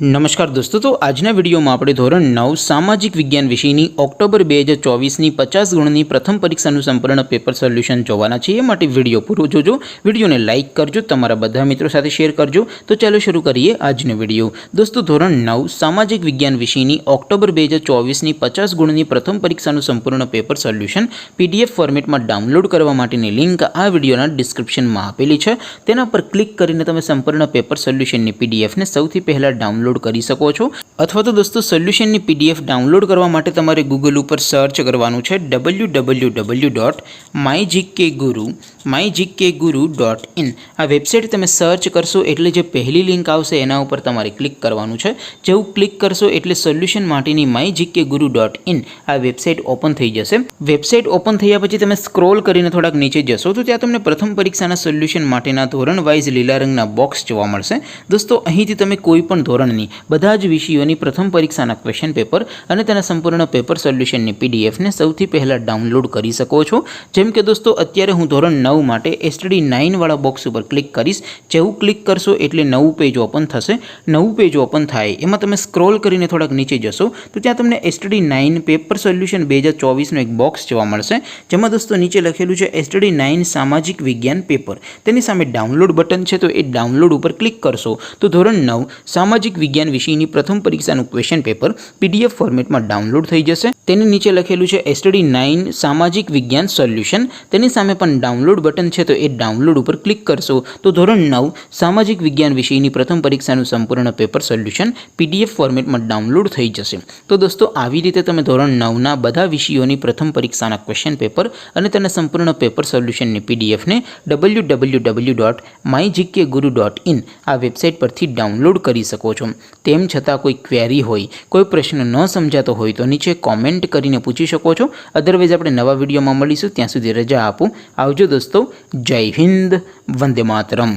नमस्कार दोस्तों, तो आजना विडियो में આપણે ધોરણ 9 સામાજિક વિજ્ઞાન વિષયની ઓક્ટોબર 2024ની 50 ગુણની પ્રથમ પરીક્ષાનું સંપૂર્ણ પેપર સોલ્યુશન જોવાના છે। એ માટે વિડિયો પૂરો જોજો, વિડિયોને લાઇક કરજો, તમારા બધા મિત્રો સાથે શેર કરજો। તો ચાલો શરૂ કરીએ આજનો વિડિયો। દોસ્તો, ધોરણ 9 સામાજિક વિજ્ઞાન વિષયની ઓક્ટોબર 2024ની 50 ગુણની પ્રથમ પરીક્ષાનું સંપૂર્ણ પેપર સોલ્યુશન PDF ફોર્મેટમાં ડાઉનલોડ કરવા માટેની લિંક આ વિડિયોના ડિસ્ક્રિપ્શનમાં આપેલી છે। તેના પર ક્લિક કરીને તમે સંપૂર્ણ પેપર સોલ્યુશનની PDF ને સૌથી પહેલા ડાઉનલોડ કરી શકો છો। અથવા તો દોસ્તો, સોલ્યુશનની PDF ડાઉનલોડ કરવા માટે તમારે ગૂગલ ઉપર સર્ચ કરવાનું છે www.mygkguru.in। આ વેબસાઇટ તમે સર્ચ કરશો એટલે જે પહેલી લિંક આવશે એના ઉપર તમારે ક્લિક કરવાનું છે। જેવું ક્લિક કરશો એટલે સોલ્યુશન માટેની mygkguru.in આ વેબસાઇટ ઓપન થઈ જશે। વેબસાઇટ ઓપન થયા પછી તમે સ્ક્રોલ કરીને થોડાક નીચે જશો તો ત્યાં તમને પ્રથમ પરીક્ષાના સોલ્યુશન માટેના ધોરણ વાઇઝ લીલા રંગના બોક્સ જોવા મળશે। દોસ્તો, અહીંથી તમે કોઈ પણ ધોરણની બધા જ વિષયોની પ્રથમ પરીક્ષાના ક્વેશ્ચન પેપર અને તેના સંપૂર્ણ પેપર સોલ્યુશનની PDF ને સૌથી પહેલા ડાઉનલોડ કરી શકો છો। જેમ કે દોસ્તો, અત્યારે હું ધોરણ 9 માટે STD 9 વાળા બોક્સ ઉપર ક્લિક કરીશ। જેવું ક્લિક કરશો એટલે નવું પેજ ઓપન થશે। નવું પેજ ઓપન થાય એમાં તમે સ્ક્રોલ કરીને થોડાક નીચે જશો તો ત્યાં તમને STD 9 પેપર સોલ્યુશન 2024નો એક બોક્સ જોવા મળશે, જેમાં દોસ્તો નીચે લખેલું છે STD 9 સામાજિક વિજ્ઞાન પેપર। તેની સામે ડાઉનલોડ બટન છે, તો એ ડાઉનલોડ ઉપર ક્લિક કરશો તો ધોરણ 9 સામાજિક વિજ્ઞાન વિષયની પ્રથમ પરીક્ષાનું ક્વેશ્ચન પેપર PDF ફોર્મેટમાં ડાઉનલોડ થઈ જશે। તેની નીચે લખેલું છે STD 9 સામાજિક વિજ્ઞાન સોલ્યુશન। તેની સામે પણ ડાઉનલોડ બટન છે, તો એ ડાઉનલોડ ઉપર ક્લિક કરશો તો ધોરણ 9 સામાજિક વિજ્ઞાન વિષયની પ્રથમ પરીક્ષાનું સંપૂર્ણ પેપર સોલ્યુશન PDF ફોર્મેટમાં ડાઉનલોડ થઈ જશે। તો દોસ્તો, આવી રીતે તમે ધોરણ 9ના બધા વિષયોની પ્રથમ પરીક્ષાના ક્વેશ્ચન પેપર અને તેના સંપૂર્ણ પેપર સોલ્યુશનની PDF ને www.mygkguru.in આ વેબસાઇટ પરથી ડાઉનલોડ કરી શકો છો। તેમ છતાં કોઈ ક્વેરી હોય, કોઈ પ્રશ્ન ન સમજાતો હોય તો નીચે કોમેન્ટ કરીને પૂછી શકો છો। અધરવાઇઝ આપણે નવા વિડીયોમાં મળીશું, ત્યાં સુધી રજા આપો। આવજો દોસ્તો, જય હિન્દ, વંદે માતરમ।